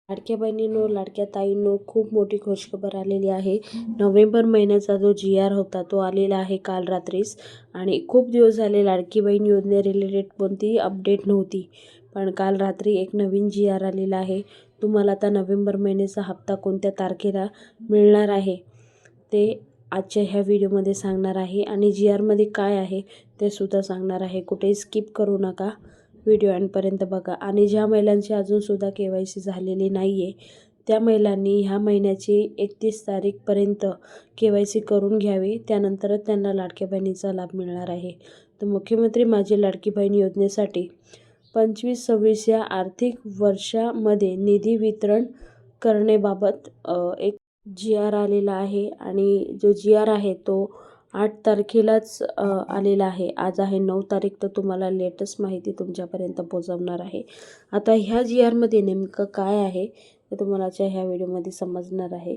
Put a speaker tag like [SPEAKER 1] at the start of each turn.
[SPEAKER 1] लाडक्या बहिणींनो, लाडक्या ताईंनो, खूप मोठी खुशखबर आलेली आहे। नोव्हेंबर महिन्याचा जो GR होता तो आलेला आहे काल रात्रीच। आणि खूप दिवस झाले लाडकी बहीण योजने रिलेटेड कोणतीही अपडेट नव्हती, पण काल रात्री एक नवीन GR आलेला आहे। तुम्हाला आता नोव्हेंबर महिन्याचा हप्ता कोणत्या तारखेला मिळणार आहे ते आजच्या ह्या व्हिडिओमध्ये सांगणार आहे। आणि GR मध्ये काय आहे ते सुद्धा सांगणार आहे। कुठेही स्किप करू नका, व्हिडिओ एंडपर्यंत बघा। आणि ज्या महिलांची अजूनसुद्धा KYC झालेली नाही आहे त्या महिलांनी ह्या महिन्याची 31 तारीखपर्यंत KYC करून घ्यावी, त्यानंतरच त्यांना लाडक्या बहिणीचा लाभ मिळणार आहे। तर मुख्यमंत्री माझी लाडकी बहीण योजनेसाठी 25-26 या आर्थिक वर्षामध्ये निधी वितरण करण्याबाबत एक GR आलेला आहे। आणि जो GR आहे तो 8 तारखेलाच आलेला आहे। आज आहे 9 तारीख, तर तुम्हाला लेटेस्ट माहिती तुमच्यापर्यंत पोहोचवणार आहे। आता ह्या GR मध्ये नेमकं काय आहे ते तुम्हाला ह्या व्हिडिओमध्ये समजणार आहे।